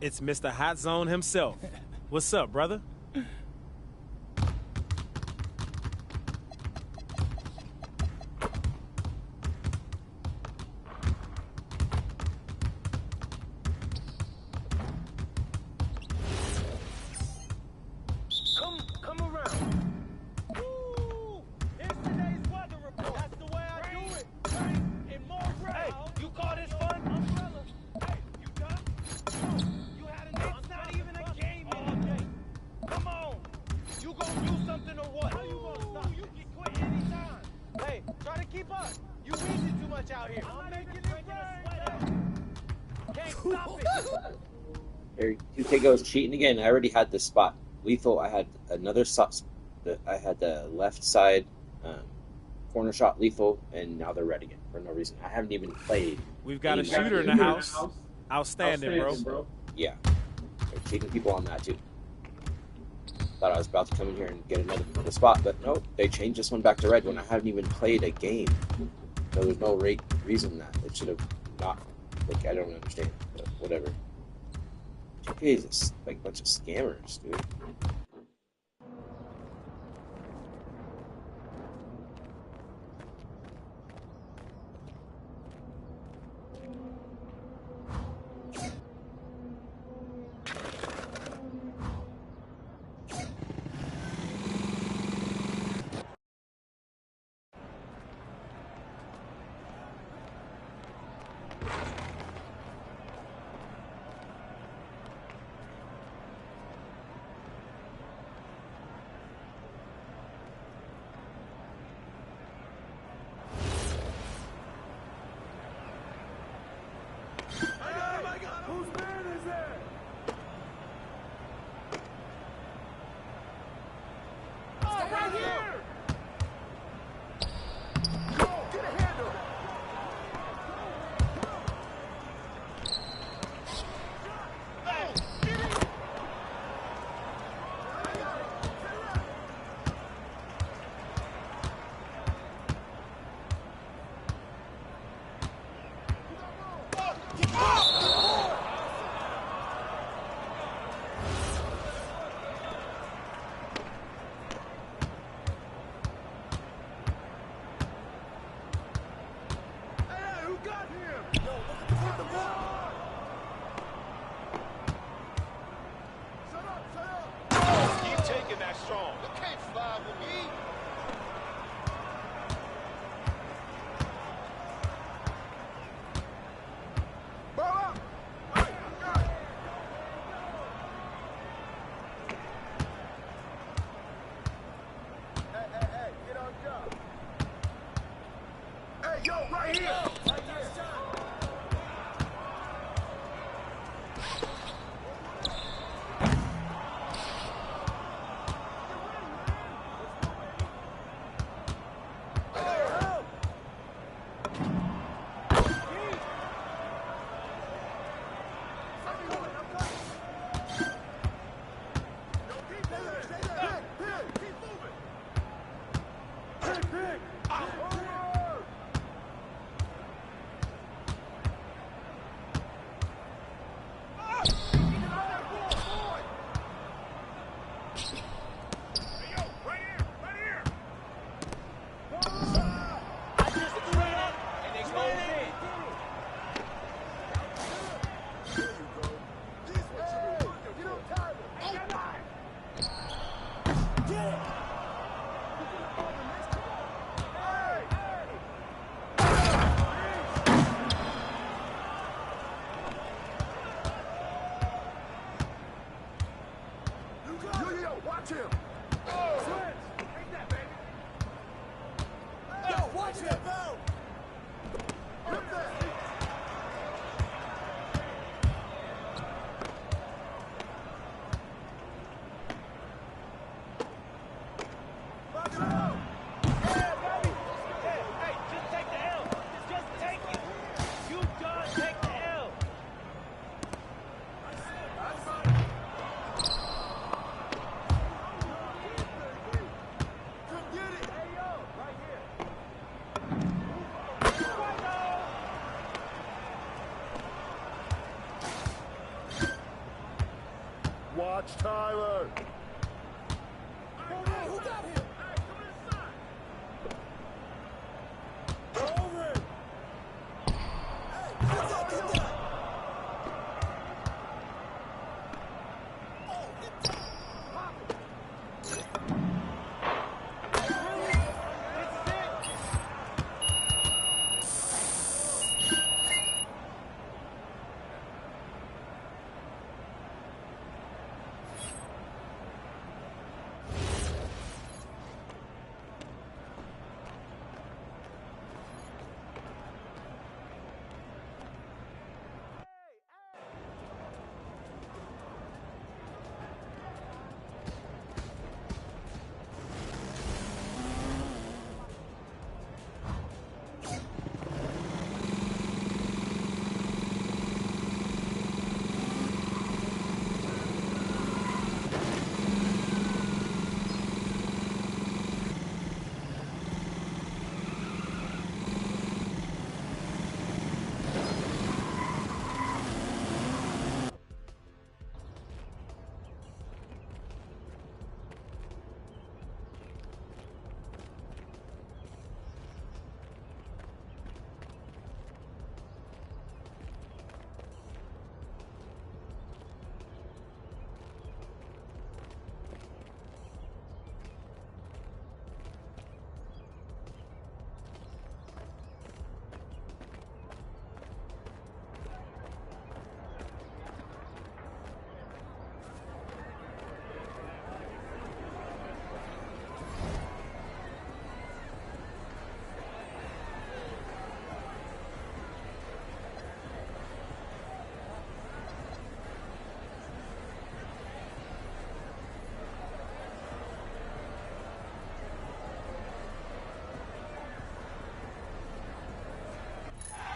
It's Mr. Hot Zone himself. What's up, brother? Come around. Woo! Here's today's weather report. That's the way I do it. Right? And more rain. Hey, you call this fun? Umbrella. Hey, you done? You had an It's not even a game all day. Come on. You gonna do something or what? How you gonna stop? You can quit anytime. Hey, try to keep up. You easy too much out here. I'm making it rain. Can't stop it. Here, 2K goes cheating again. I already had this spot. Lethal, I had another I had the left side corner shot lethal, and now they're red again for no reason. I haven't even played. We've got a shooter in the house. Outstanding, bro. Yeah. They're cheating people on that, too. Thought I was about to come in here and get another spot, but nope. They changed this one back to red when I haven't even played a game. So there's no reason that it should have not. Like, I don't understand, but whatever. 2K is like a bunch of scammers, dude. Watch Tyler. Who got him? Over it. Hey, get that. Oh, get that. Pop it.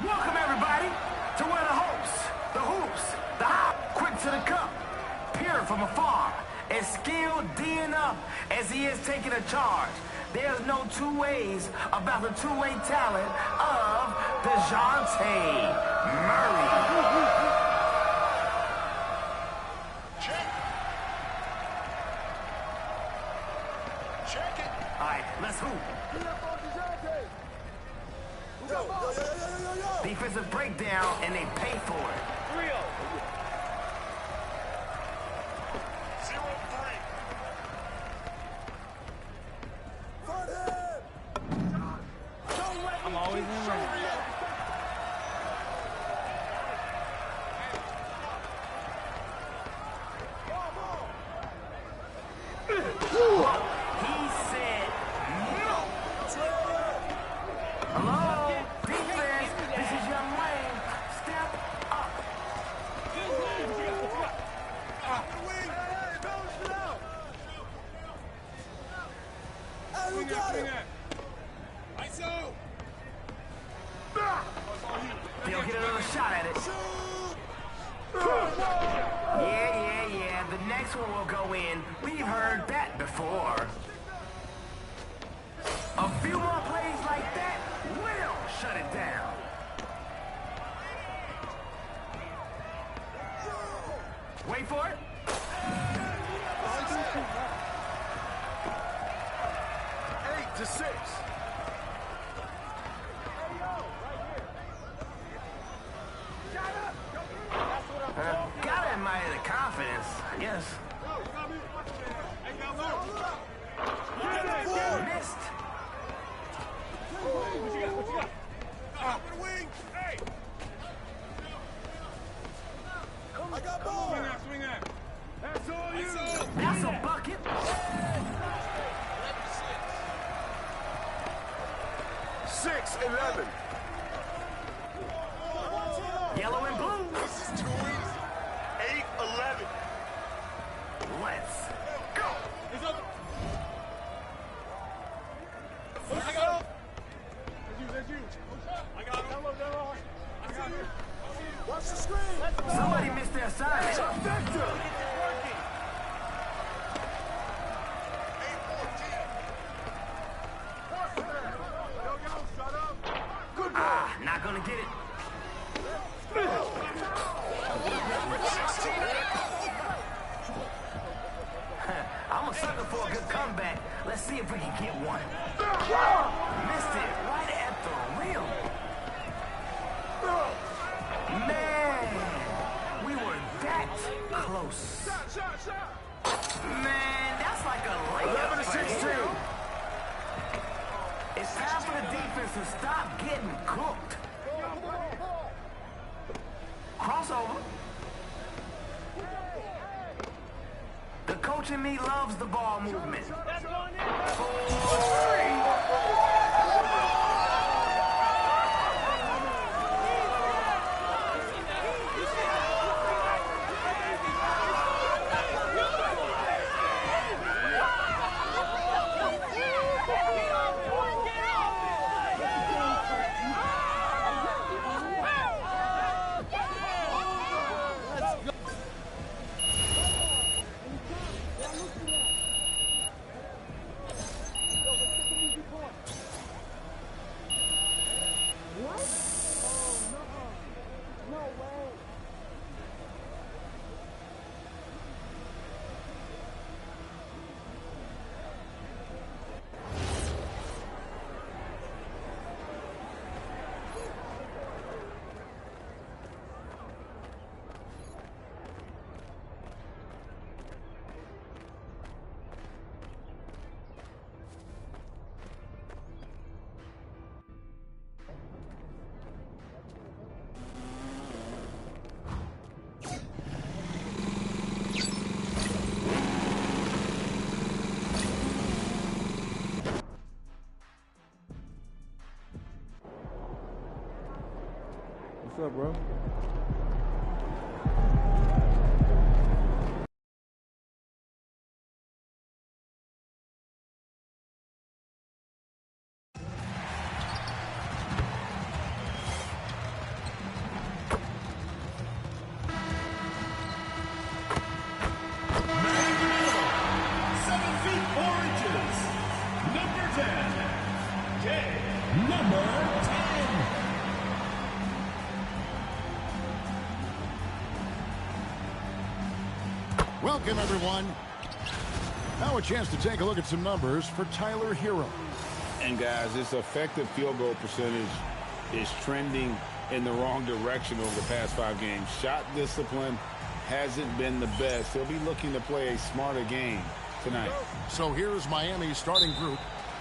Welcome everybody to where the hoops, the hop, quick to the cup, pure from afar, as skilled D'ing up as he is taking a charge. There's no two ways about the two-way talent of DeJounte Murray. Check it. All right, let's hoop. Get up on DeJounte. Yo. Defensive breakdown, and they pay for it. 3-0. 0-3. Front him. I'm always in range. He said no. Hello, defense. This is young Wayne. Step up. Hey, who got him? They'll get another shot at it. Yeah. The next one will go in. We've heard that before. A few more plays like that will shut it down. Wait for it. 8-6. Gotta admire the confidence, I guess. Missed. I got ball. That's all you. That's a bucket. 6-11. Yellow and blue. This is too easy. 8-11. Let's go. Watch the screen. Somebody missed their assignment. Trifecta. Good ball. Not gonna get it. close. Man, that's like a layup. 11-16. It's time for the defense to stop getting cooked. Crossover. The coach in me loves the ball movement. That's going in. What's up, bro? Welcome, everyone. Now a chance to take a look at some numbers for Tyler Hero. And guys, this effective field goal percentage is trending in the wrong direction over the past 5 games. Shot discipline hasn't been the best. He'll be looking to play a smarter game tonight. So here's Miami's starting group.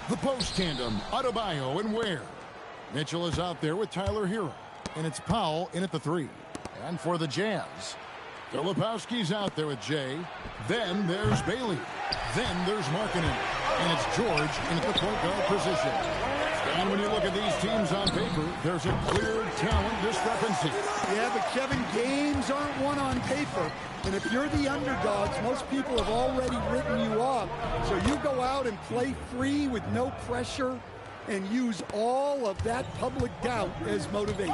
The post tandem, Adebayo and Ware. Mitchell is out there with Tyler Hero. And it's Powell in at the 3. And for the Jazz, Filipowski's out there with Jay. Then there's Bailey. Then there's Markkanen. And it's George in the point guard position. And when you look at these teams on paper, there's a clear talent discrepancy. Yeah, but Kevin, games aren't won on paper. And if you're the underdogs, most people have already written you off. So you go out and play free with no pressure and use all of that public doubt as motivation.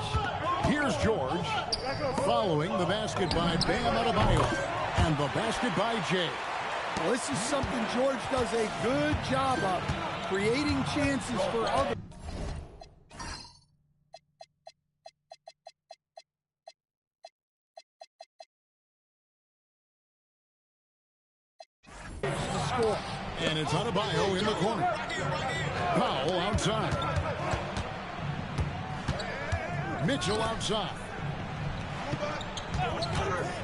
Here's George, following the basket by Bam Adebayo, and the basket by Jay. Well, this is something George does a good job of, creating chances for others. Score. And it's Adebayo in the corner. Powell outside. Mitchell outside.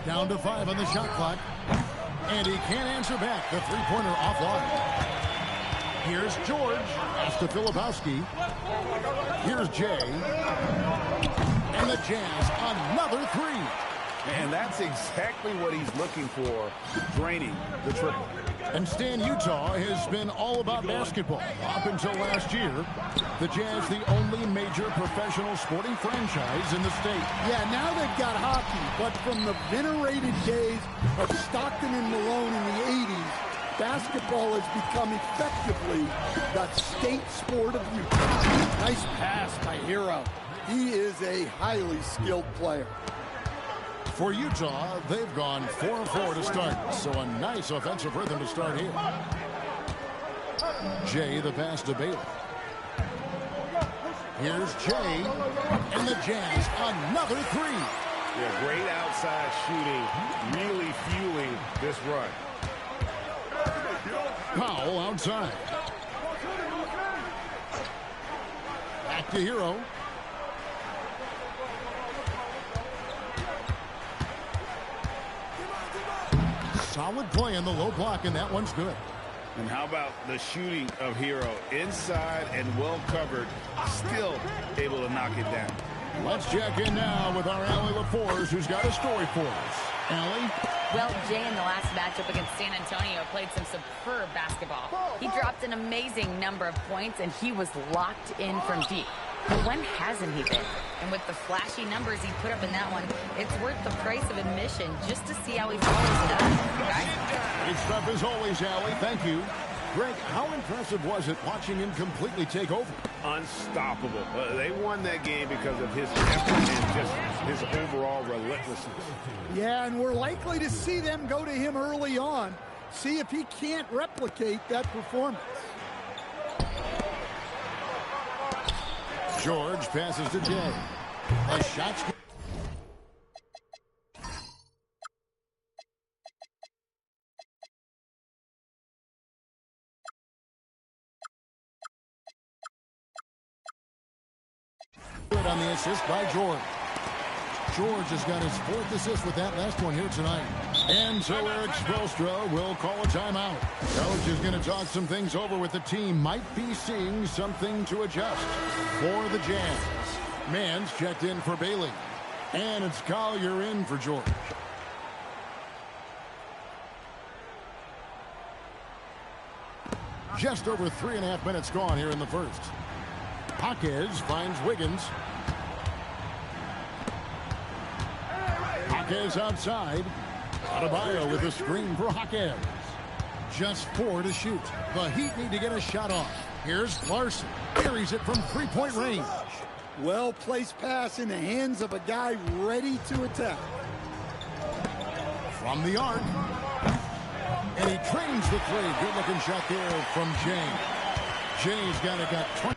Down to 5 on the shot clock. And he can't answer back. The three-pointer offline. Here's George. Pass to Filipowski. Here's Jay. And the Jazz, another 3. And that's exactly what he's looking for, draining the triple. And Stan, Utah has been all about basketball. Up until last year, the Jazz, the only major professional sporting franchise in the state. Yeah, now they've got hockey, but from the venerated days of Stockton and Malone in the 80s, basketball has become effectively the state sport of Utah. Nice pass by Hero. He is a highly skilled player. For Utah, they've gone 4-4 to start, so a nice offensive rhythm to start here. Jay, the pass to Bailey. Here's Jay, and the Jazz, another 3. Yeah, great outside shooting, really fueling this run. Powell outside. Back to Hero. Solid play in the low block, and that one's good. And how about the shooting of Hero? Inside and well covered, still able to knock it down. Let's check in now with our Allie LaForce, who's got a story for us. Allie? Well, Jay in the last matchup against San Antonio played some superb basketball. He dropped an amazing number of points, and he was locked in from deep. But when hasn't he been? And with the flashy numbers he put up in that one, it's worth the price of admission just to see how he follows it up. Guys? Great stuff as always, Allie. Thank you. Greg, how impressive was it watching him completely take over? Unstoppable. They won that game because of his effort and just his overall relentlessness. Yeah, and we're likely to see them go to him early on. See if he can't replicate that performance. George passes to Jay. A shot's good on the assist by George. George has got his 4th assist with that last one here tonight. And so Eric Spoelstra will call a timeout. Coach is going to talk some things over with the team. Might be seeing something to adjust for the Jazz. Mann's checked in for Bailey. And it's Collier in for George. Just over 3.5 minutes gone here in the first. Jaquez finds Wiggins. Jaquez outside. Adebayo with a screen for Jaquez. Just 4 to shoot. The Heat need to get a shot off. Here's Larson. Carries it from 3-point range. Well-placed pass in the hands of a guy ready to attack. From the arc. And he trains the 3. Good-looking shot there from Jay. Jay's got 20.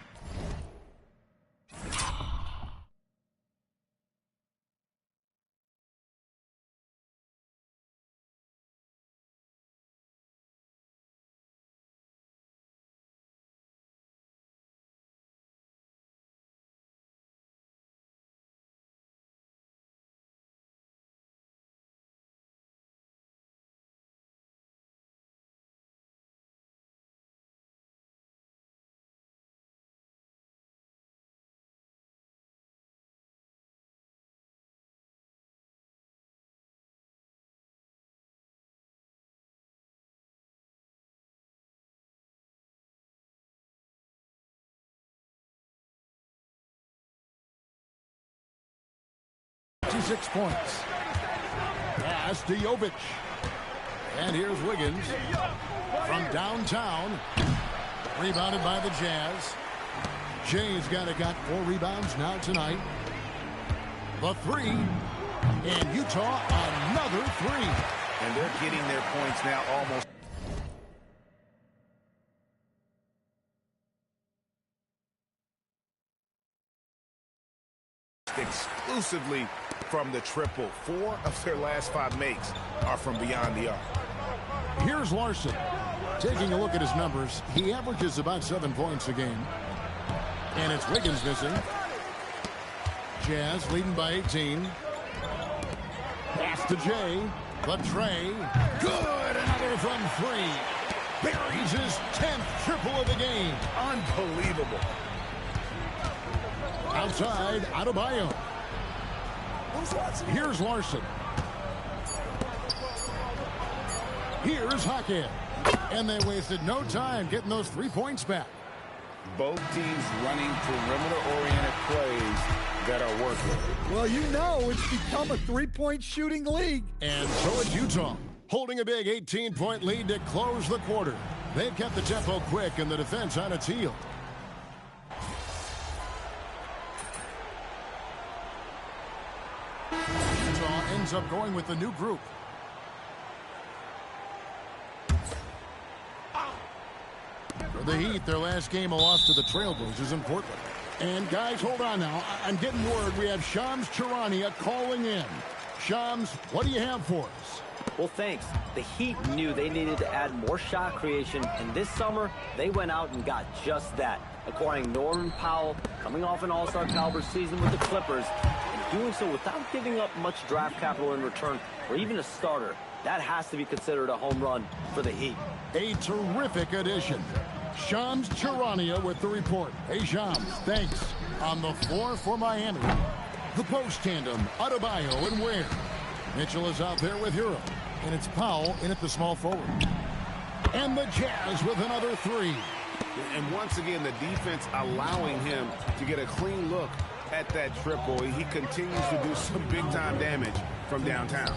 Points. Pass to Jovic. And here's Wiggins from downtown. Rebounded by the Jazz. Jay's got 4 rebounds now tonight. The 3. And Utah another 3. And they're getting their points now almost. Exclusively from the triple. 4 of their last 5 makes are from beyond the arc. Here's Larson. Taking a look at his numbers, he averages about 7 points a game. And it's Wiggins missing. Jazz leading by 18. Pass to Jay. The tray. Good. Another from 3. Buries his 10th triple of the game. Unbelievable. Outside, Adebayo. Here's Larson. Here's Jaquez. And they wasted no time getting those 3 points back. Both teams running perimeter-oriented plays that are working. Well, you know it's become a 3-point shooting league. And so it's Utah, holding a big 18-point lead to close the quarter. They've kept the tempo quick and the defense on its heel. Utah ends up going with the new group. For the Heat, their last game a loss to the Trailblazers in Portland. And guys, hold on now. I'm getting word we have Shams Charania calling in. Shams, what do you have for us? Well, thanks. The Heat knew they needed to add more shot creation, and this summer, they went out and got just that, acquiring Norman Powell, coming off an all-star caliber season with the Clippers, and doing so without giving up much draft capital in return or even a starter. That has to be considered a home run for the Heat. A terrific addition. Shams Charania with the report. Hey, Shams, thanks. On the floor for Miami, the post tandem, Adebayo and Ware. Mitchell is out there with Hero, and it's Powell in at the small forward. And the Jazz with another three. And once again, the defense allowing him to get a clean look at that triple. He continues to do some big-time damage from downtown.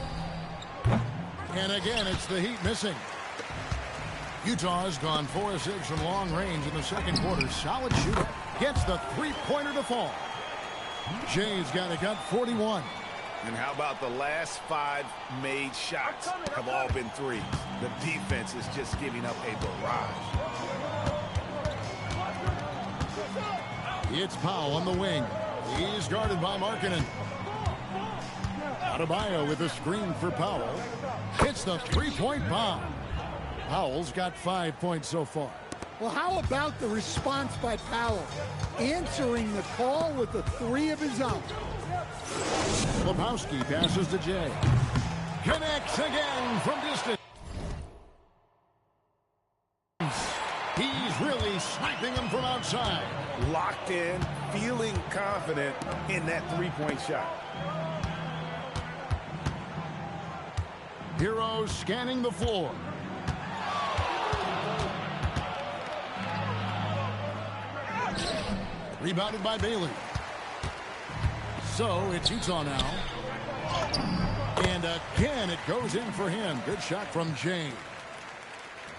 And again, it's the Heat missing. Utah has gone 4 of 6 from long range in the second quarter. Solid shooter. Gets the three-pointer to fall. Jay's got 41. And how about the last 5 made shots have all been threes? The defense is just giving up a barrage. It's Powell on the wing. He's guarded by Markkanen. Adebayo with a screen for Powell. Hits the three-point bomb. Powell's got 5 points so far. Well, how about the response by Powell? Answering the call with a 3 of his own. Lebowski passes to Jay. Connects again from distance. He's really sniping him from outside. Locked in, feeling confident in that three-point shot. Hero scanning the floor. Rebounded by Bailey. So it's Utah now. And again, it goes in for him. Good shot from Jay.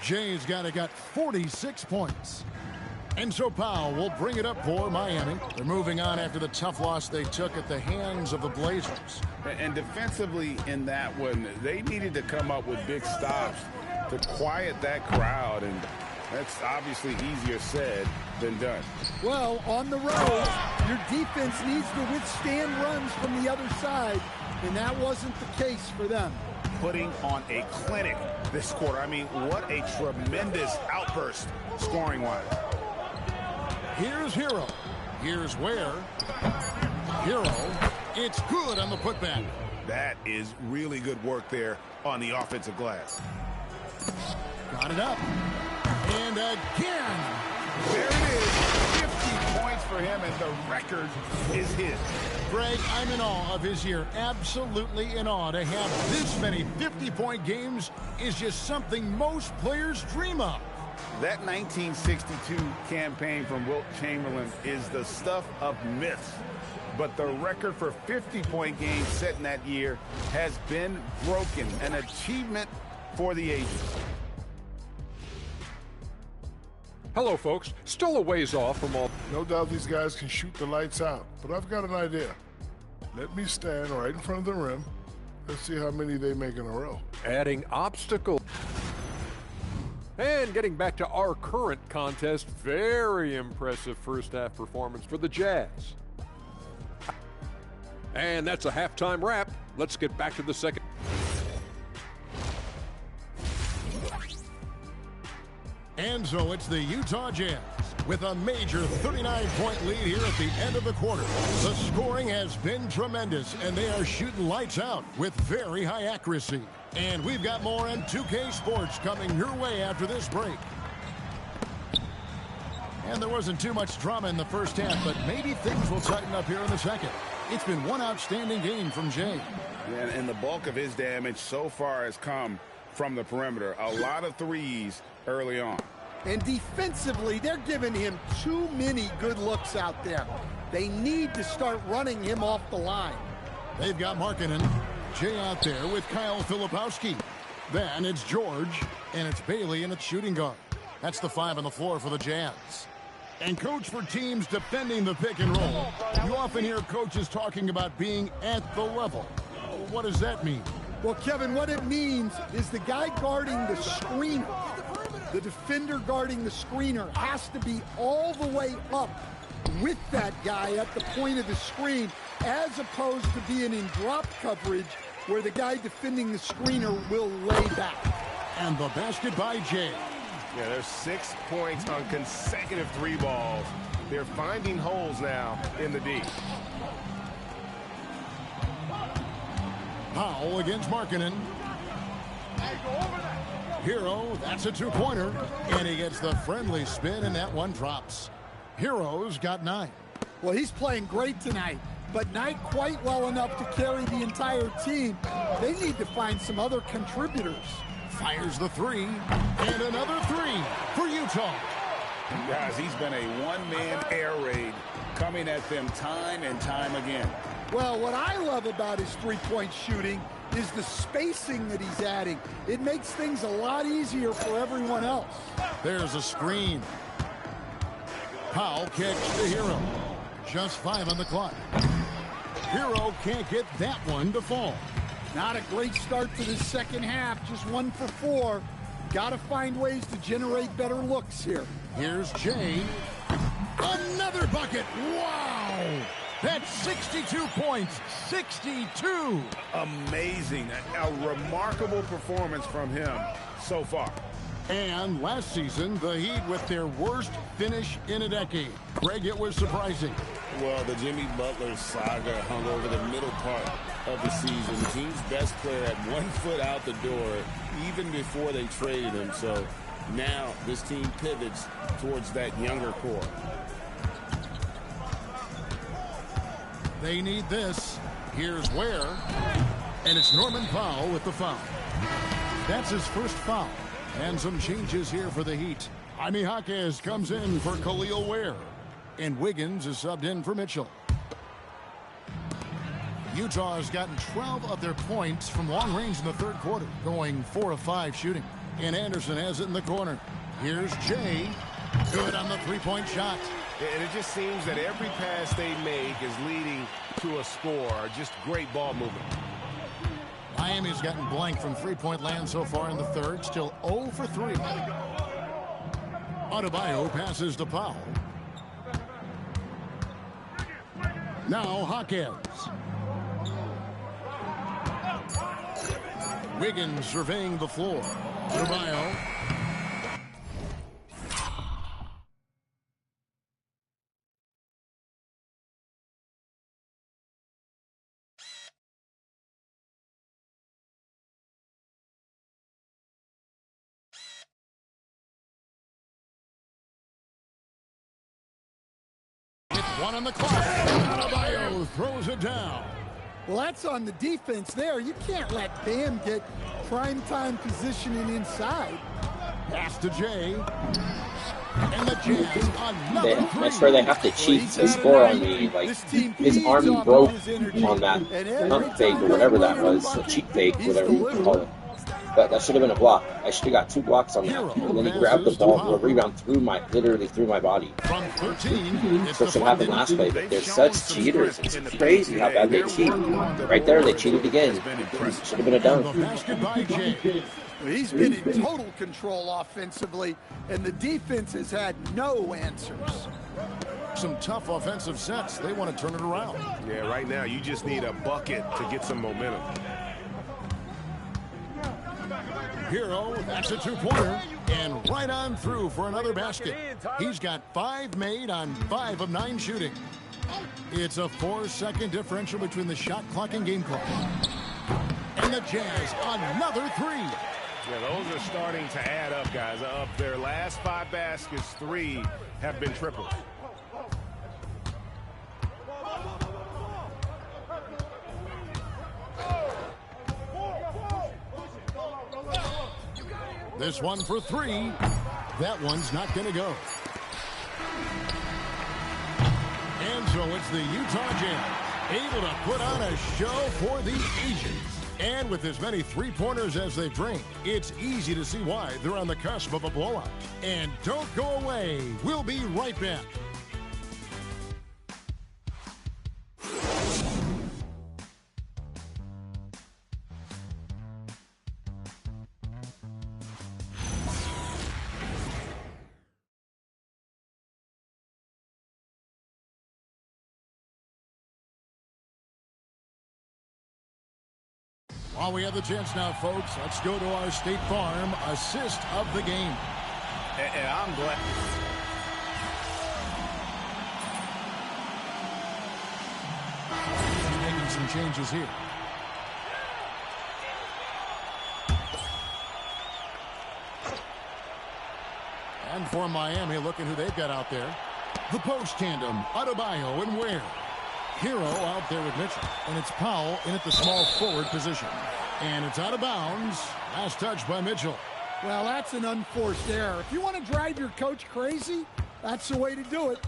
Jay's got 46 points. And so Powell will bring it up for Miami. They're moving on after the tough loss they took at the hands of the Blazers. And defensively in that one, they needed to come up with big stops to quiet that crowd. And that's obviously easier said than done. Well, on the road, your defense needs to withstand runs from the other side, and that wasn't the case for them. Putting on a clinic this quarter. I mean, what a tremendous outburst scoring-wise. Here's Hero. Here's Ware. Hero. It's good on the putback. That is really good work there on the offensive glass. Got it up. And again. There it is. 50 points for him, and the record is his. Greg, I'm in awe of his year. Absolutely in awe. To have this many 50-point games is just something most players dream of. That 1962 campaign from Wilt Chamberlain is the stuff of myths. But the record for 50-point games set in that year has been broken. An achievement for the ages. Hello, folks. Still a ways off from all... No doubt these guys can shoot the lights out, but I've got an idea. Let me stand right in front of the rim. Let's see how many they make in a row. Adding obstacle. And getting back to our current contest, very impressive first-half performance for the Jazz. And that's a halftime wrap. Let's get back to the second. And so it's the Utah Jazz with a major 39-point lead here at the end of the quarter. The scoring has been tremendous, and they are shooting lights out with very high accuracy. And we've got more M2K Sports coming your way after this break. And there wasn't too much drama in the first half, but maybe things will tighten up here in the second. It's been one outstanding game from Jay. And the bulk of his damage so far has come from the perimeter. A lot of threes early on. And defensively, they're giving him too many good looks out there. They need to start running him off the line. They've got Markkanen. Jay out there with Kyle Filipowski. Then it's George, and it's Bailey, and it's shooting guard. That's the 5 on the floor for the Jazz. And coach, for teams defending the pick and roll, you often hear coaches talking about being at the level. What does that mean? Well, Kevin, what it means is the guy guarding the screener, the defender guarding the screener, has to be all the way up with that guy at the point of the screen, as opposed to being in drop coverage where the guy defending the screener will lay back. And the basket by Jay. Yeah, there's 6 points on consecutive 3 balls. They're finding holes now in the D. Powell against Markkanen. Hero, that's a two-pointer. And he gets the friendly spin, and that one drops. Hero's got 9. Well, he's playing great tonight, but not quite well enough to carry the entire team. They need to find some other contributors. Fires the 3, and another 3 for Utah. Guys, he's been a one-man air raid coming at them time and time again. Well, what I love about his three-point shooting is the spacing that he's adding. It makes things a lot easier for everyone else. There's a screen. Powell kicks to Hero. Just 5 on the clock. Hero can't get that one to fall. Not a great start to the second half. Just 1 for 4. Got to find ways to generate better looks here. Here's Jay. Another bucket. Wow. That's 62 points. 62. Amazing. A remarkable performance from him so far. And last season, the Heat with their worst finish in a decade. Greg, it was surprising. Well, the Jimmy Butler saga hung over the middle part of the season. The team's best player had 1 foot out the door even before they traded him. So now this team pivots towards that younger core. They need this. Here's Ware. And it's Norman Powell with the foul. That's his first foul. And some changes here for the Heat. Jaime Jaquez comes in for Khalil Ware. And Wiggins is subbed in for Mitchell. Utah has gotten 12 of their points from long range in the third quarter, going 4 of 5 shooting. And Anderson has it in the corner. Here's Jay. Good on the three-point shot. And it just seems that every pass they make is leading to a score. Just great ball movement. Miami's gotten blank from three-point land so far in the third. Still 0 for 3. Adebayo passes to Powell. Now Jaquez. Wiggins surveying the floor. Adebayo. It's 1 on the clock. Adebayo throws it down. Well, that's on the defense there. You can't let Bam get prime-time positioning inside. Pass to Jay. And the Jazz another three. I swear they have to cheat to score on me. Like, his arm broke on that pump fake or whatever that was. A cheat fake, whatever you call it. But that should have been a block. I should have got 2 blocks on that. And then he grabbed the ball, the rebound literally through my body. From 13, That's what should happen last play. But they're such cheaters. It's crazy how bad they cheat. Right there, they cheated again. Should have been a dunk. He's been in total control offensively, and the defense has had no answers. Some tough offensive sets. They want to turn it around. Yeah, right now you just need a bucket to get some momentum. Hero, that's a 2-pointer, and right on through for another basket. He's got 5 made on 5 of 9 shooting. It's a 4-second differential between the shot clock and game clock. And the Jazz, another 3. Yeah, those are starting to add up, guys. Up their last 5 baskets, 3 have been triples. This one for 3. That one's not going to go. And so it's the Utah Jazz able to put on a show for the Asians. And with as many three-pointers as they bring, it's easy to see why they're on the cusp of a blowout. And don't go away. We'll be right back. While we have the chance now, folks, let's go to our State Farm assist of the game. And I'm glad. Making some changes here. And for Miami, look at who they've got out there. The post tandem, Adebayo and Ware. Hero out there with Mitchell. And it's Powell in at the small forward position. And it's out of bounds. Last touch by Mitchell. Well, that's an unforced error. If you want to drive your coach crazy, that's the way to do it.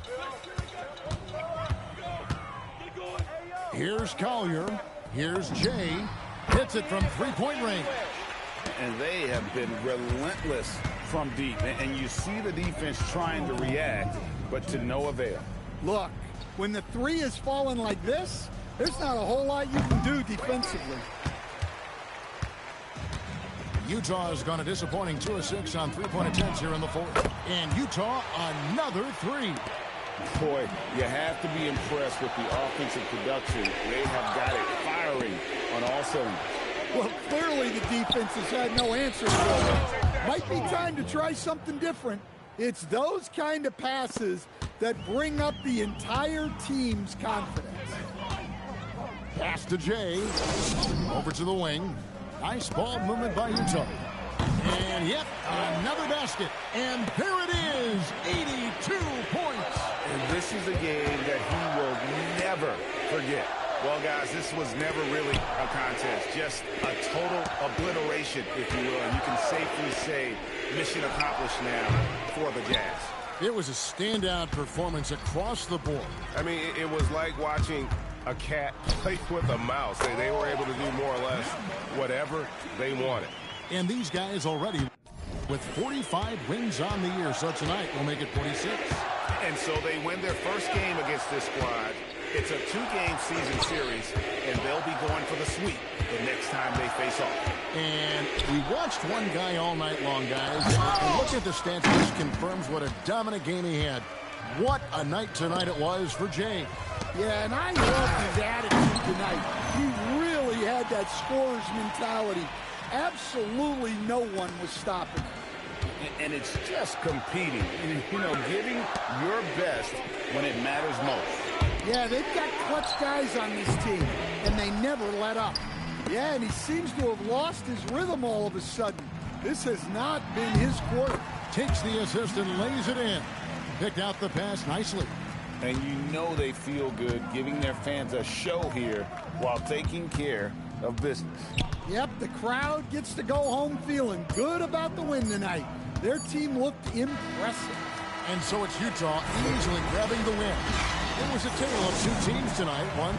Here's Collier. Here's Jay. Hits it from three-point range. And they have been relentless from deep. And you see the defense trying to react, but to no avail. Look, when the three is falling like this, there's not a whole lot you can do defensively. Utah has gone a disappointing 2 of 6 on three-point attempts here in the fourth. And Utah, another three. Boy, you have to be impressed with the offensive production. They have got it firing on all cylinders. Well, clearly the defense has had no answer for it. Might be time to try something different. It's those kind of passes that bring up the entire team's confidence. Pass to Jay. Over to the wing. Nice ball movement by Utah. And yet another basket. And there it is, 82 points. And this is a game that he will never forget. Well, guys, this was never really a contest. Just a total obliteration, if you will. And you can safely say mission accomplished now for the Jazz. It was a standout performance across the board. I mean, it was like watching a cat play with a mouse. They were able to do more or less whatever they wanted. And these guys already with 45 wins on the year. So tonight we'll make it 46. And so they win their first game against this squad. It's a 2-game season series, and they'll be going for the sweep the next time they face off. And we watched one guy all night long, guys. And look at the stats. This confirms what a dominant game he had. What a night tonight it was for Jay. Yeah, and I love his attitude tonight. He really had that scorer's mentality. Absolutely no one was stopping him. And it's just competing, you know, giving your best when it matters most. Yeah, they've got clutch guys on this team, and they never let up. Yeah, and he seems to have lost his rhythm all of a sudden. This has not been his quarter. Takes the assist and lays it in. Picked out the pass nicely. And you know they feel good giving their fans a show here while taking care of business. Yep, the crowd gets to go home feeling good about the win tonight. Their team looked impressive. And so it's Utah easily grabbing the win. It was a tale of two teams tonight. One.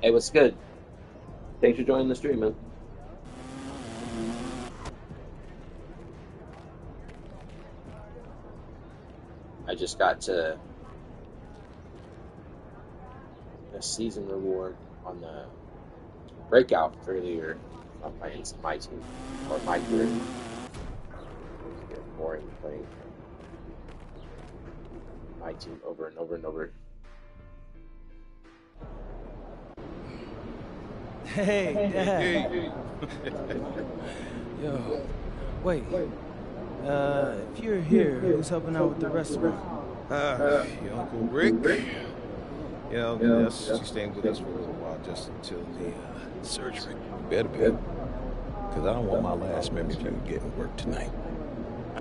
Hey, what's good? Thanks for joining the stream, man. I just got a season reward on the breakout earlier on my team or MyCareer. It's getting boring playing my team over and over and over. Hey, Dad. Hey. Yo, wait. If you're here, who's helping out with the restaurant? Your Uncle Rick. Yeah, she's staying with us for a little while, just until the surgery. Better be, because I don't want my last memory of you getting work tonight.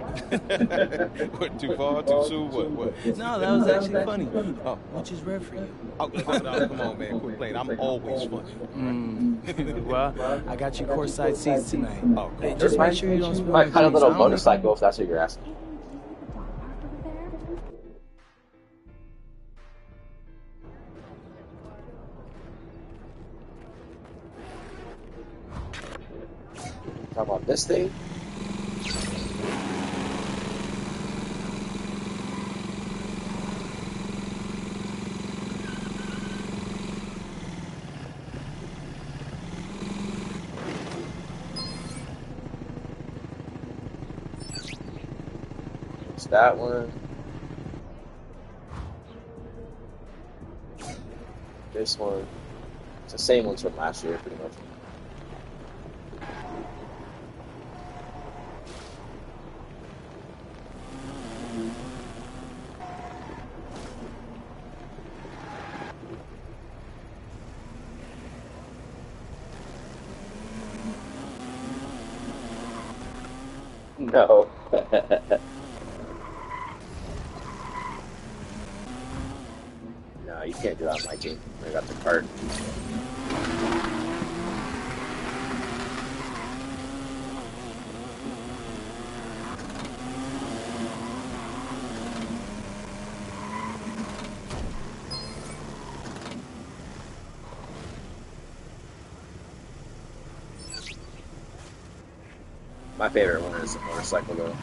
What, too far, too soon? What? No, that was actually funny. Oh, which is rare for you? Oh, no, come on, man, quit playing. I'm always funny. Well, I got you courtside seats tonight. Oh, hey, just make sure you don't spill Might cut a little motorcycle if that's what you're asking. Talk about this thing. It's that one. This one. It's the same ones from last year, pretty much. No. No, you can't do that on my team. I got the card. My favorite one is the motorcycle though.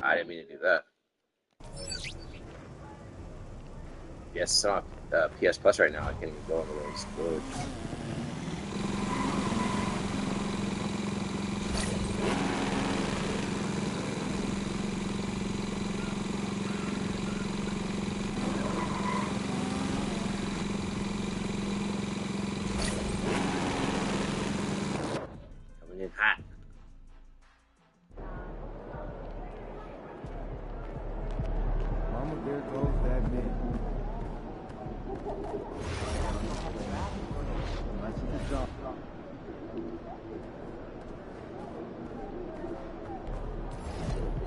I didn't mean to do that. Yes, it's on PS Plus right now. I can't even go into those storage. Coming in hot. Mama, there goes that man.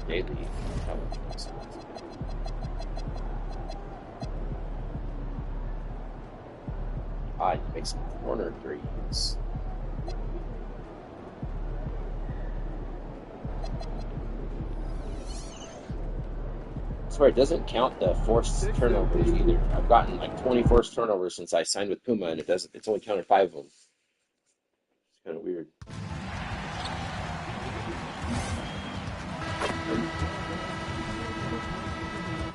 Daily. Ah, you make some corner threes. I swear it doesn't count the forced turnovers either. I've gotten like 20 forced turnovers since I signed with Puma, and it's only counted 5 of them. It's kind of weird.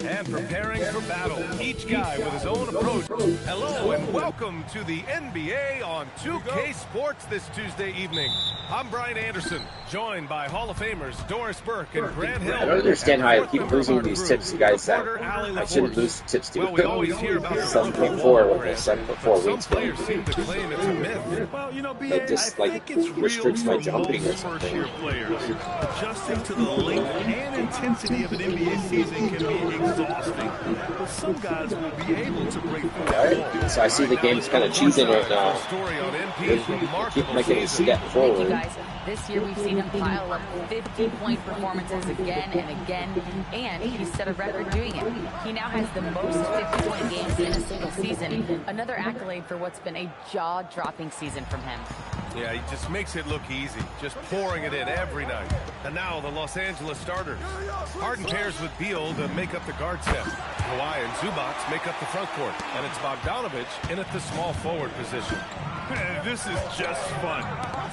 And preparing for battle, each guy with his own approach. Hello and welcome to the NBA on 2K Sports this Tuesday evening. I'm Brian Anderson, joined by Hall of Famers Doris Burke and Grant Hill. I don't understand how I keep losing these tips to guys that I shouldn't lose tips to. Well, we always hear about 7'4" with a 7'4" some wingspan. players seem to claim it's a myth. Well, you know, BA, That just I like think it's real restricts my for jumping or most something. first-year players. Adjusting to the length and intensity of an NBA season can be exhausting. But some guys will be able to break through that wall. Alright, so I see the game's kind of cheesing right now. Keep making me step Thank you, forward. guys. This year we've seen him pile up 50-point performances again and again, and he set a record doing it. He now has the most 50-point games in a single season, another accolade for what's been a jaw-dropping season from him. Yeah, he just makes it look easy, just pouring it in every night. And now the Los Angeles starters. Harden pairs with Beal to make up the guard set. Kawhi and Zubac make up the front court, and it's Bogdanovich in at the small forward position. Man, this is just fun.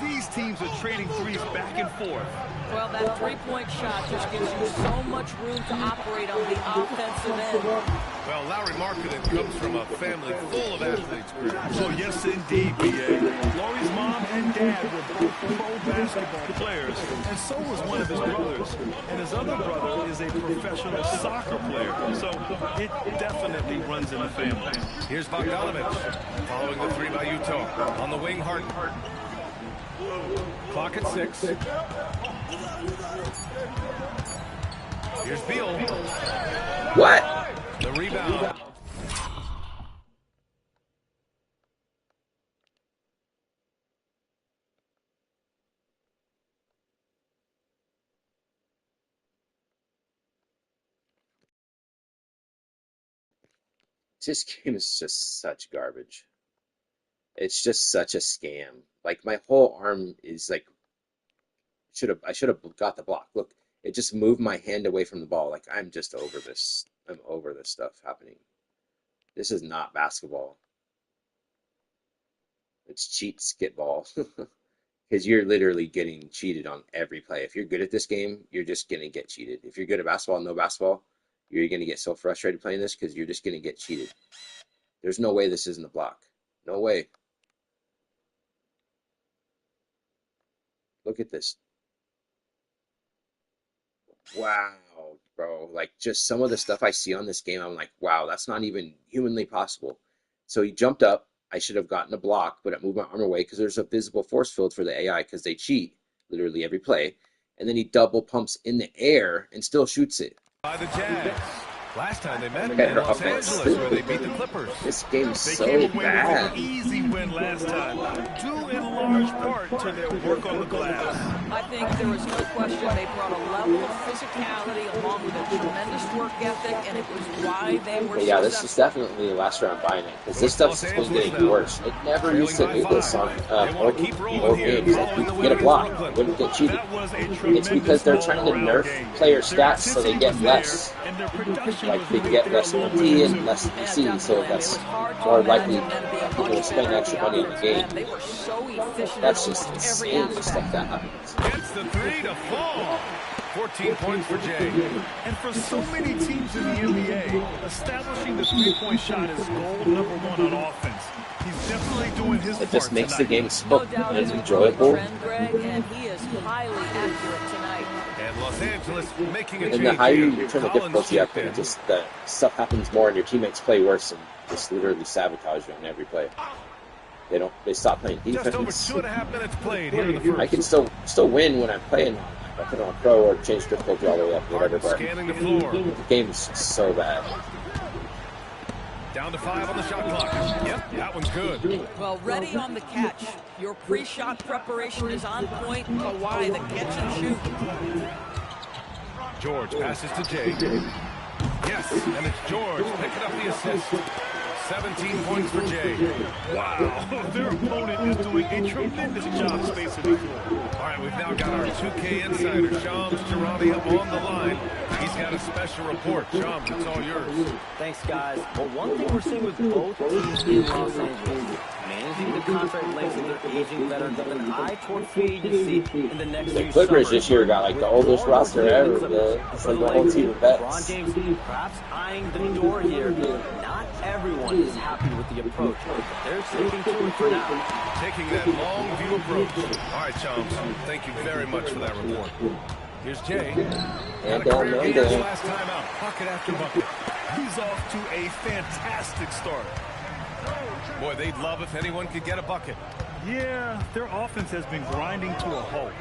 These teams are trading threes back and forth. Well, that three-point shot just gives you so much room to operate on the offensive end. Well, Larry Markkinen comes from a family full of athletes. So yes, indeed, B.A. Laurie's mom and dad were both pro basketball players, and so was one of his brothers. And his other brother is a professional soccer player, so it definitely runs in the family. Here's Bogdanovich, following the three by Utah. On the wing, Harden. Clock at 6. Here's Beal. What? The rebound. This game is just such garbage. It's just such a scam. Like my whole arm is like I should have got the block. Look, it just moved my hand away from the ball. Like I'm just over this. I'm over this stuff happening. This is not basketball. It's cheat skitball. Because you're literally getting cheated on every play. If you're good at this game, you're just going to get cheated. If you're good at basketball, no basketball, you're going to get so frustrated playing this because you're just going to get cheated. There's no way this isn't a block. No way. Look at this. wow, bro. Like, just some of the stuff I see on this game, I'm like, wow, that's not even humanly possible. So he jumped up. I should have gotten a block, but it moved my arm away because there's a visible force field for the AI because they cheat literally every play. And then he double pumps in the air and still shoots it. By the Jazz. Last time they met Look at in her Los offense. Angeles, where they beat the Clippers. This game's They so came away bad. with an easy win last time, due in large part to their work on the glass. I think there was no question they brought a level of physicality along with a tremendous work ethic, and it was why they were Yeah, this is successful. definitely the last round buying it because this stuff's just been getting worse. It never used to do this on old games. Like, you could get a block, it wouldn't get cheated. It's because they're trying to nerf player stats so they get less. Like, they get less MT and less PC, so that's more likely people to spend extra money on the game. That's just insane, just like that happens. Gets the three to fall. 14 points for Jay. And for so many teams in the NBA, establishing the three-point shot is goal number one on offense. He's definitely doing his part. It just makes the tonight. game so enjoyable. And he is highly accurate tonight. And Los Angeles making a change. And the higher here. you turn the difficulty up, and just the stuff happens more, and your teammates play worse, and just literally sabotage you on every play. They stop playing defense. Just over 2.5 minutes played here in the first. I can still win when I'm playing. I put on pro or change difficulty all the way up, whatever. But Scanning the floor. The game's just so bad. Down to 5 on the shot clock. Yep, that one's good. Well, ready on the catch. Your pre-shot preparation is on point. Kawhi, the catch and shoot. George passes to Jay. Yes, and it's George picking up the assist. 17 points for Jay. Wow, their opponent is doing a tremendous job spacing the floor. All right, we've now got our 2K insider, Shams Charania, on the line. He's got a special report. Shams, it's all yours. Thanks, guys. Well, one thing we're seeing with both teams in Los Angeles, managing the contract lengths of their aging veterans with an eye toward free agency in the next few The Clippers summers. this year got like the oldest roster ever. It's like the whole team of LeBron vets. James perhaps eyeing the door here. Not everyone is happy with the approach, but they're sticking to it for now. Taking that long view approach. All right, Shams, thank you very much for that report. Here's Jay. And Last time out, bucket after bucket. He's off to a fantastic start. Boy, they'd love if anyone could get a bucket. Yeah, their offense has been grinding to a halt.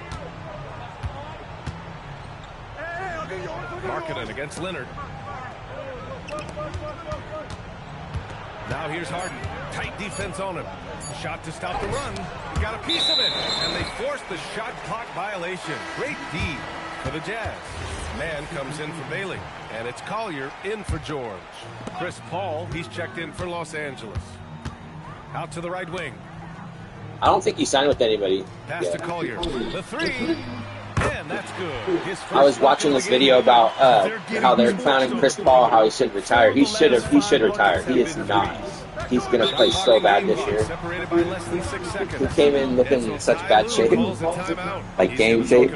Markkanen against Leonard. Now here's Harden. Tight defense on him. Shot to stop the run. He got a piece of it. And they forced the shot clock violation. Great D for the Jazz. Man comes in for Bailey. And it's Collier in for George. Chris Paul, he's checked in for Los Angeles. Out to the right wing. I don't think he signed with anybody. Pass to Collier. The three. And that's good. His I was watching this video about how they're clowning Chris Paul, how he should retire. He should retire. He is not. He's gonna play so bad this year. He came in looking in such bad shape, like game shape.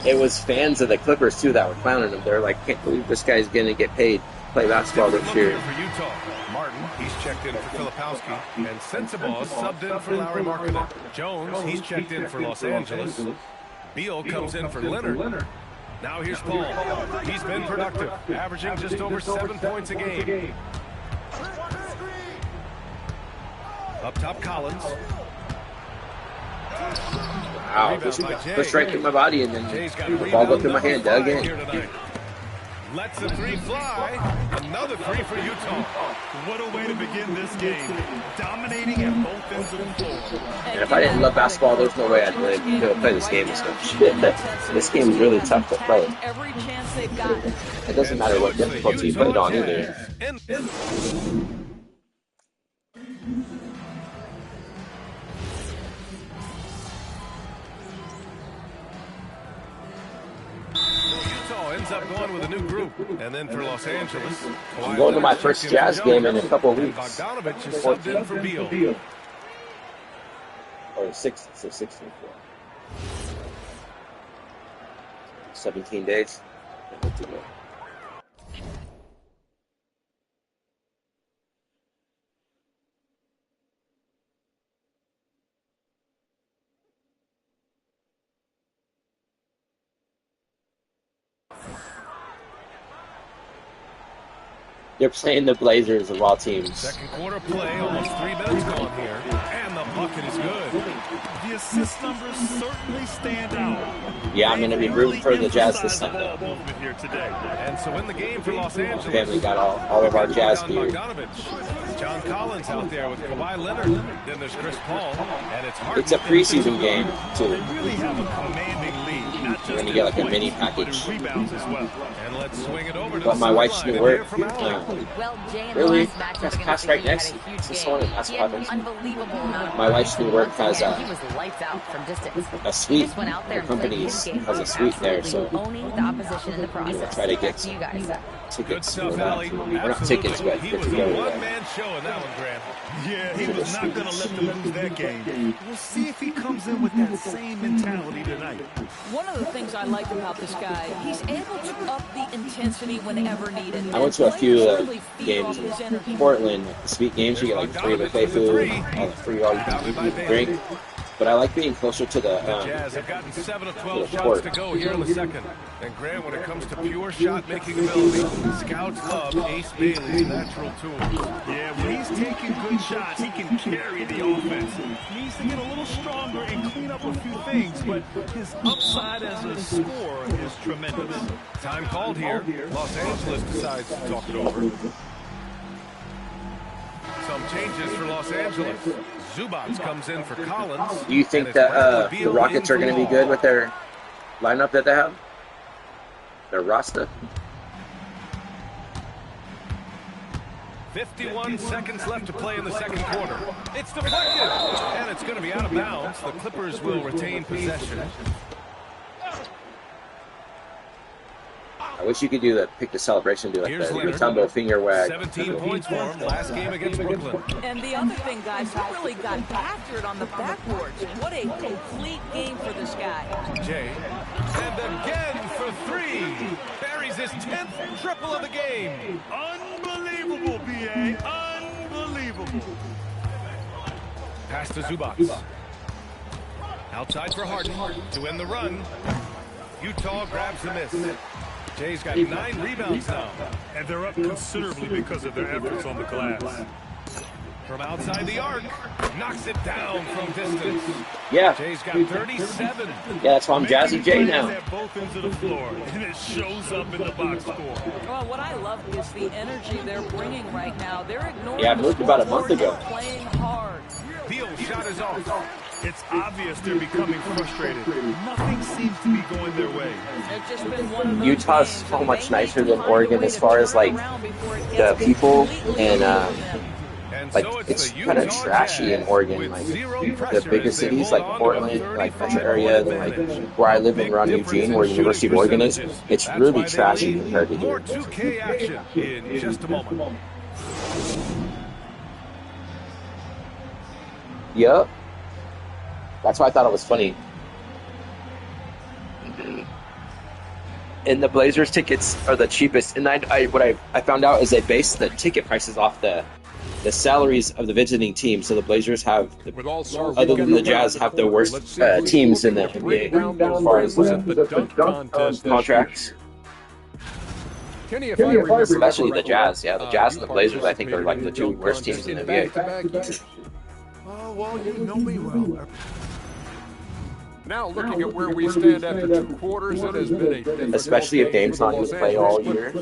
It was fans of the Clippers too that were clowning him. They're like, can't believe this guy's gonna get paid to play basketball this year. For Utah. Martin, he's checked in for Filipowski. And Sensabaugh subbed in for Lauri Markkanen. Jones, he's checked in for Los Angeles. Beal comes in for Leonard. Now here's Paul. He's been productive, averaging just over 7 points a game. Up top, Collins. Wow, pushed right through my body and then the ball go through my hand again. Lets the three fly. Another three for Utah. What a way to begin this game. Dominating at both ends of the floor. And if I didn't love basketball, there's no way I'd be able to play this game as much. This game is really tough to play. Every chance they've gotten. It doesn't matter what difficulty you played on either. Ends up going with a new group, and then for Los Angeles, I'm going to my first Jazz game in a couple of weeks. Bogdanovich is subbed in for Beal. Or 16. 17 days. They're playing the Blazers of all teams. Second quarter play, almost 3 minutes gone here, and the bucket is good. The assist numbers certainly stand out. Yeah, I'm going to be rooting for the Jazz this Sunday. Here today. And so in the game for Los Angeles, family got all of our Jazz gear. John Collins out there with Kawhi Leonard. Then there's Chris Paul, and it's a preseason game too. They really have a commanding lead. Not just and you get like a mini package. Rebounds as well. And let's swing it over to but my wife's new work. Well, Jay in really? the last match Pass right next. That's what happens. My wife's new work has he was lights out from distance. a suite. Went out there The company has a suite there, so owning the opposition in the process. try to get you guys. tickets. Or not tickets, but he was a one-man show in that one, Grant. Yeah, he was not going to let them lose that game. We'll see if he comes in with that same mentality tonight. One of the things I like about this guy, he's able to up the intensity whenever needed. I went to a few games in Portland, sweet games. You get like free buffet food, all the free all you can drink. But I like being closer to the Jazz have gotten 7 of 12 shots to go here in the second. And Grant, when it comes to pure shot-making ability, scouts love Ace Bailey's natural tools. Yeah, when he's taking good shots, he can carry the offense. He needs to get a little stronger and clean up a few things, but his upside as a scorer is tremendous. Time called here. Los Angeles decides to talk it over. Some changes for Los Angeles. Zubac comes in for Collins. Do you think that the Rockets are going to be good with their lineup that they have? Their roster? 51 seconds left to play in the second quarter. It's deflected, and it's going to be out of bounds. The Clippers will retain possession. I wish you could do pick the celebration, do like the Mutombo finger wag. 17 points for him last game against Brooklyn. And the other thing, guys, he really got after it on the backboards. What a complete game for this guy. Jay, and again for three. Buries his 10th triple of the game. Unbelievable, B.A. Unbelievable. Pass to Zubac. Outside for Harden to end the run. Utah grabs the miss. Jay's got 9 rebounds now. And they're up considerably because of their efforts on the glass. From outside the arc, knocks it down from distance. Yeah. Jay's got 37. Yeah, that's why I'm JAZZY-J now. At both ends of the floor, and it shows up in the box score. Well, what I love is the energy they're bringing right now. They're ignoring. Yeah, I moved about a month ago. Playing hard. Beal's shot is off. It's obvious they're becoming frustrated. Nothing seems to be going their way. Utah's so much nicer than Oregon as far as like the people and like it's kind of trashy in Oregon. Like the bigger cities like Portland, like metro area, and like where I live around Eugene, where University of Oregon is, it's really trashy compared to here. 2K action in just a moment. Yep. That's why I thought it was funny. And the Blazers tickets are the cheapest. And what I found out is they base the ticket prices off the salaries of the visiting team. So the Blazers have, other than the Jazz, have the worst teams in the NBA as far as contracts. Especially the Jazz. Yeah, the Jazz and the Blazers, I think, are like the 2 worst teams in the NBA. Oh, well, you know me well. Now, looking at where we stand after 2 quarters, it has been a especially if Dame's not going to play all year,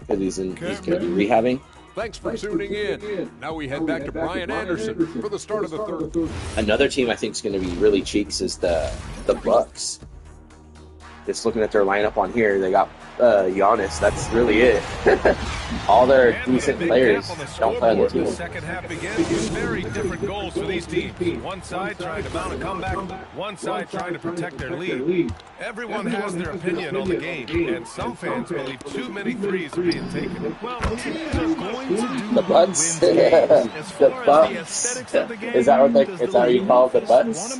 because he's going to be rehabbing. Thanks for tuning in. Now we head back to Brian Anderson for the start of the third. Another team I think is going to be really cheeks is the Bucks. Just looking at their lineup on here, they got Giannis. That's really it. All their decent players don't play on the team. The second half begins with very different goals for these teams. One side trying to mount a comeback, one side trying to protect their lead. Everyone has their opinion on the game, and some fans believe too many threes are being taken. Well, teams are going to do the Bucks. The Bucks. Is that what you call the Bucks?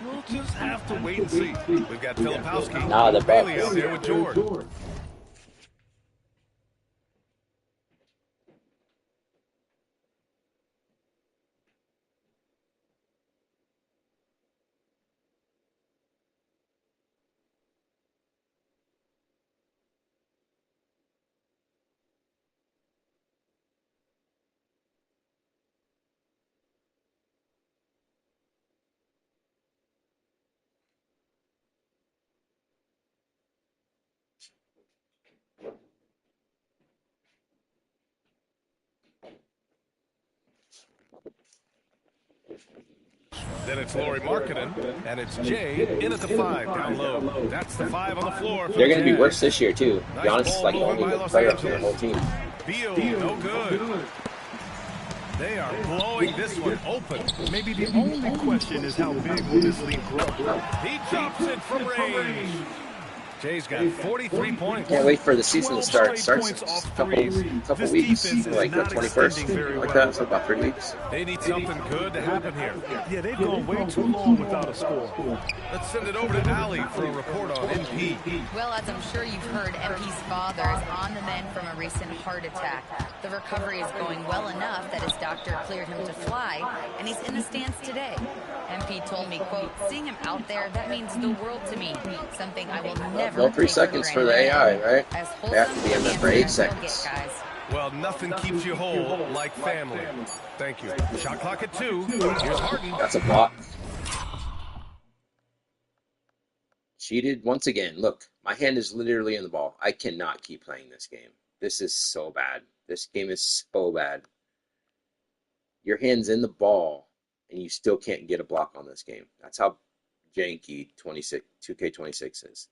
We'll just have to wait and see. We've got Filipowski. Nah, the Bucks. Out there with George. Then it's Lauri Markkanen, and it's Jay in at the 5, down low. That's the 5 on the floor. They're going to be worse this year, too. Nice Giannis is like the only good player on their whole team. Beal, no good. They are blowing this one open. Maybe the only question is how big will this lead grow? He chops it from range. Jay's got 43 points. Can't wait for the season to start. Starts in a couple weeks, like the 21st, like that, so about 3 weeks. They need something good to happen here. Yeah, they've gone way too long without a score. Let's send it over to Allie for a report on MP. Well, as I'm sure you've heard, MP's father is on the mend from a recent heart attack. The recovery is going well enough that his doctor cleared him to fly, and he's in the stands today. MP told me, quote, seeing him out there, that means the world to me. Something I will never No 3 seconds for the AI, right? They have to be in there for 8 seconds. Well, nothing keeps you whole like family. Thank you. Shot clock at 2. Here's Harden. That's a block. Cheated once again. Look, my hand is literally in the ball. I cannot keep playing this game. This is so bad. This game is so bad. Your hand's in the ball, and you still can't get a block on this game. That's how janky 2K26 is.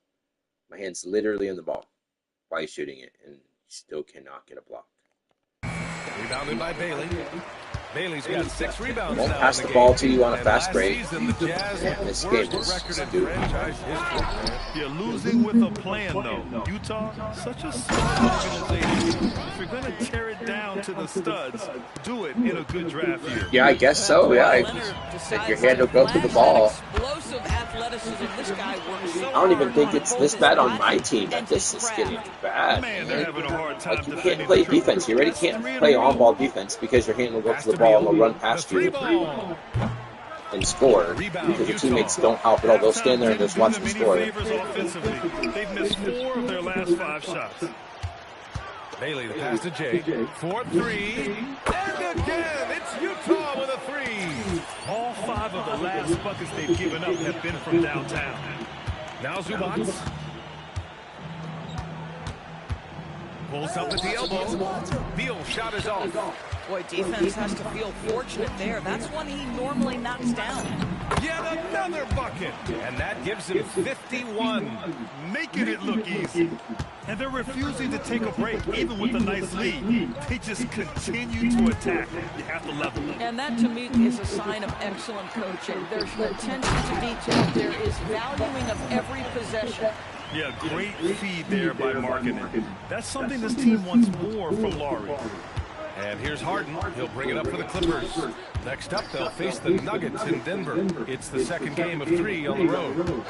My hand's literally in the ball while he's shooting it, and you still cannot get a block. Rebounded by Bailey. Bailey's got 6 rebounds. Won't now pass in the the ball game. to you on a And fast last break. season, the Jazz Yeah, had this the game worst is record in stupid. franchise history. You're losing with a plan, though. Utah, such a smart organization. If you're going to tear it down to the studs, do it in a good draft year. Yeah, I guess so. Yeah, if your hand will go to the ball. Explosive athleticism. This guy works so I don't even hard think on it's both this his bad on body my team that and this his is craft. getting bad. Man, they're having a hard time Like, you can't defending play the triple. defense. You already can't play on-ball defense because your hand will go to the ball and they'll run past you and score because your teammates don't help at all. They'll stand there and just watch you score. They've missed 4 of their last 5 shots. Bailey, the pass to Jay. 4-3. And again, it's Utah with a 3. All 5 of the last buckets they've given up have been from downtown. Now Zubac. Pulls up at the elbow. Beal shot is off. Boy, defense has to feel fortunate there. That's one he normally knocks down. Yet another bucket. And that gives him 51. Making it look easy. And they're refusing to take a break, even with a nice lead. They just continue to attack. You have to level them. And that, to me, is a sign of excellent coaching. There's attention to detail. There is valuing of every possession. Yeah, great feed there by Markkanen. That's something this team wants more from Lauri. And here's Harden. He'll bring it up for the Clippers. Next up, they'll face the Nuggets in Denver. It's the second game of 3 on the road.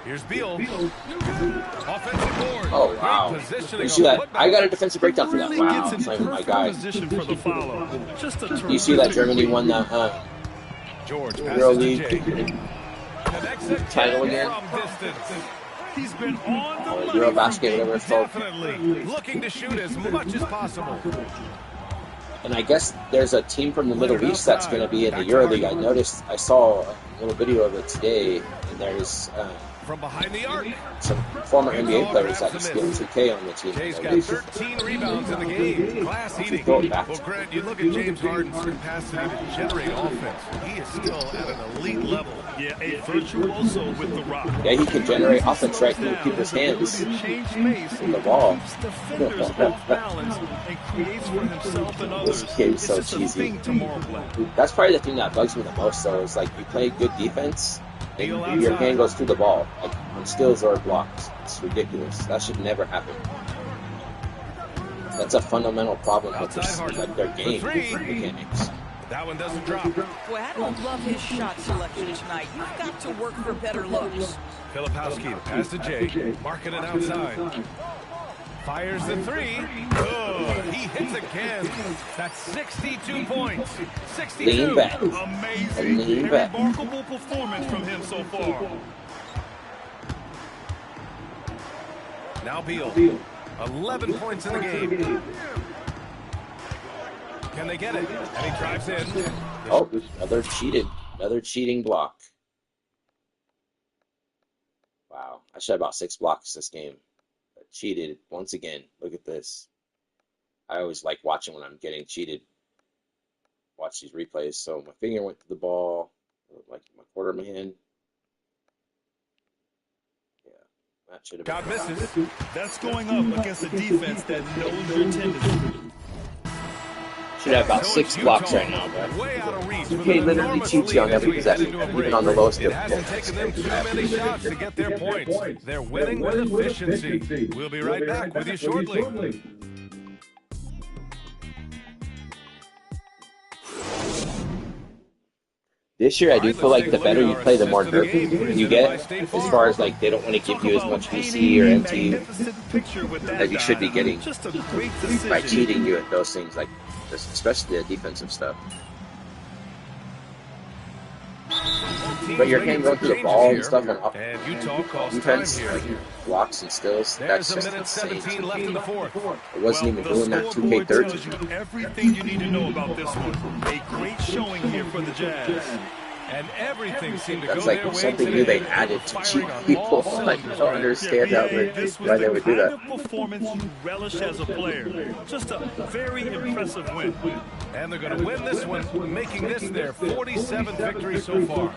Here's Beal. Offensive board. Oh, wow. You see that? I got a defensive breakdown for that. Wow, it's not even my guy. You see that Germany won the George Euro League title again? He's been on the Euro basket, whatever it's called. Definitely looking to shoot as much as possible. And I guess there's a team from the Middle East that's going to be in the EuroLeague. I saw a little video of it today, and there's from behind the arc, some former NBA players that just get 2K on the team. Jay's got 13 rebounds in the game. Class eating. Well, Grant, you look at James Harden's capacity to generate offense. He is still at an elite level. Yeah, a virtuoso with the rock. Yeah, he can generate offense right through people's hands in the ball. This game's so cheesy. That's probably the thing that bugs me the most, though, is like you play good defense and your hand goes through the ball, like on steals or blocks. It's ridiculous. That should never happen. That's a fundamental problem with this, like their game mechanics. That one doesn't drop. Boy, I don't love his shot selection tonight. You've got to work for better looks. Filipowski, pass to Jay. Marking it outside. Fires the 3. Good. He hits again. That's 62 points. 62. Lean back. Amazing. Lean back. Remarkable performance from him so far. Now Beal. 11 points in the game. Can they get it? And he drives in. Oh, another cheating block. Wow, I shot about 6 blocks this game. Cheated once again. Look at this. I always like watching when I'm getting cheated. Watch these replays. So my finger went to the ball. Like my quarterman. Yeah, that should have been. God misses. That's going up against a defense that knows your tendency. Should have about 6 blocks right now, but 2K literally cheats you on every possession, even on the lowest skill. It hasn't taken them too many shots to get their points. They're winning with efficiency. We'll be right back with you shortly. This year, I do feel like the better you play, the more nerf you get. As far as like they don't want to give you as much VC or MT that you should be getting by cheating you at those things, like especially the defensive stuff. But your hand going through the ball and stuff on defense, like blocks and steals, that's just insane. It wasn't even doing that 2K13. Everything you need to know about this one. A great showing here for the Jazz. And everything seemed to That's go like their way something today. new they added to cheat people. Like, I don't understand why they would do that. Performance you relish as a player. Just a very impressive win. And they're going to win this one, making this their 47th victory so far.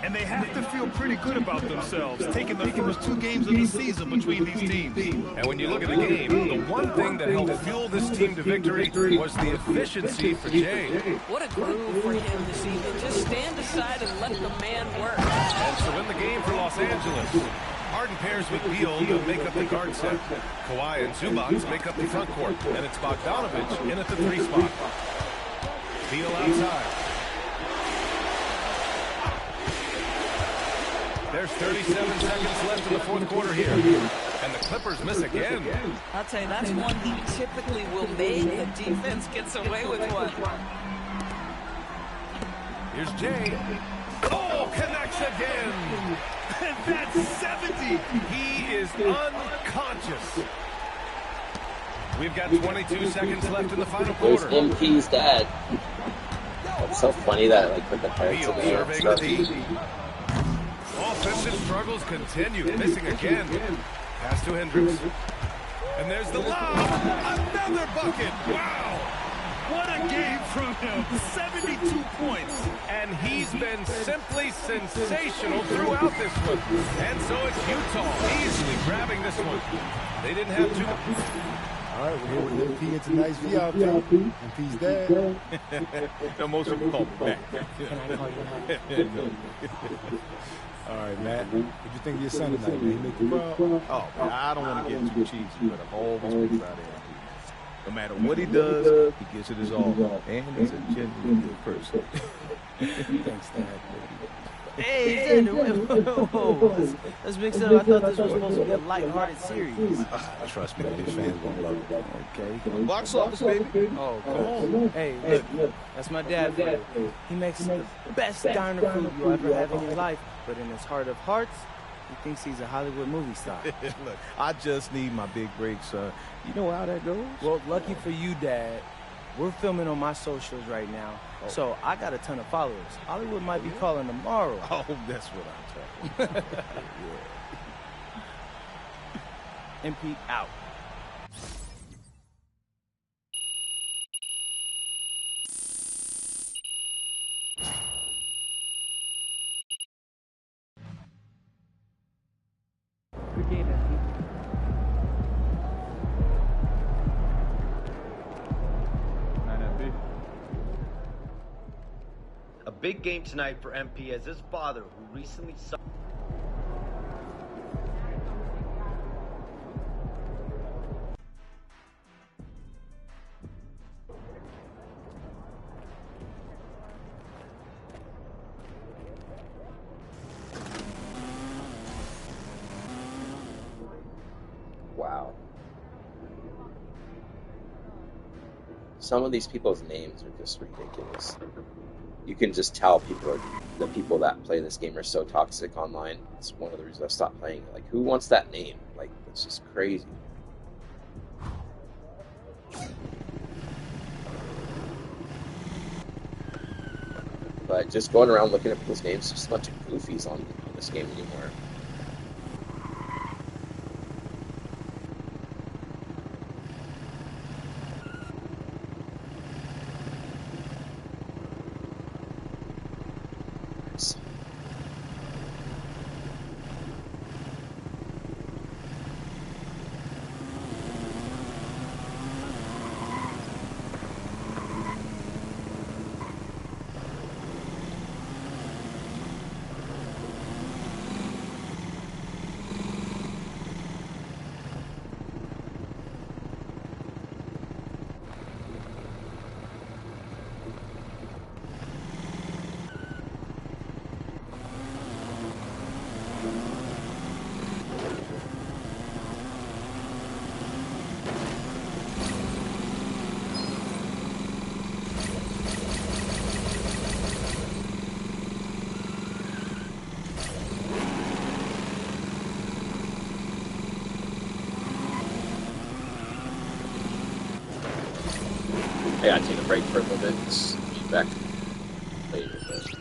And they have to feel pretty good about themselves, taking the first 2 games of the season between these teams. And when you look at the game, the one thing that helped fuel this team to victory was the efficiency for Jay. What a groove for him this evening. Just stand aside and let the man work. And so in the game for Los Angeles, Harden pairs with Beal to make up the guard set. Kawhi and Zubac make up the front court. And it's Bogdanovich in at the 3 spot. Beal outside. There's 37 seconds left in the 4th quarter here. And the Clippers miss again. I'll tell you, that's one he typically will make. The defense gets away with one. Here's Jay. Oh, connects again. And that's 70. He is unconscious. We've got 22 seconds left in the final quarter. There's MP's dad. It's so funny that like with the parents of the stuff. Offensive struggles continue, missing again. Pass to Hendricks. And there's the lob. Another bucket. Wow. What a game from him. 72 points. And he's been simply sensational throughout this one. And so it's Utah easily grabbing this one. They didn't have too. All right, we're here with MP in tonight's VIP. MP's dad. No, most of them call me back. All right, Matt. What do you think of your son tonight, man? He make you proud? Oh, man, I don't want to get too cheesy, but I've always been proud of him. No matter what he does, he gives it his all. And he's a genuinely good person. Thanks, Dad. Hey, whoa. Let's mix it up. I thought this was supposed to be a lighthearted series. Trust me, his fans gonna love it. Okay. Box office, baby. Oh, come on. Hey, look, that's my dad for you. He makes the best diner food you'll ever have in your life, but in his heart of hearts, he thinks he's a Hollywood movie star. Look, I just need my big break, son. You know how that goes? Well, lucky for you, Dad, we're filming on my socials right now, so I got a ton of followers. Hollywood might be calling tomorrow. Oh, that's what I'm talking about. Yeah. MP out. Good game, MP. A big game tonight for MP as his father, who recently saw. Wow. Some of these people's names are just ridiculous. You can just tell the people that play this game are so toxic online. It's one of the reasons I stopped playing it. Like, who wants that name? Like, it's just crazy. But just going around looking at people's names, just a bunch of goofies on this game anymore. I gotta take a break for a little bit. Be back later. But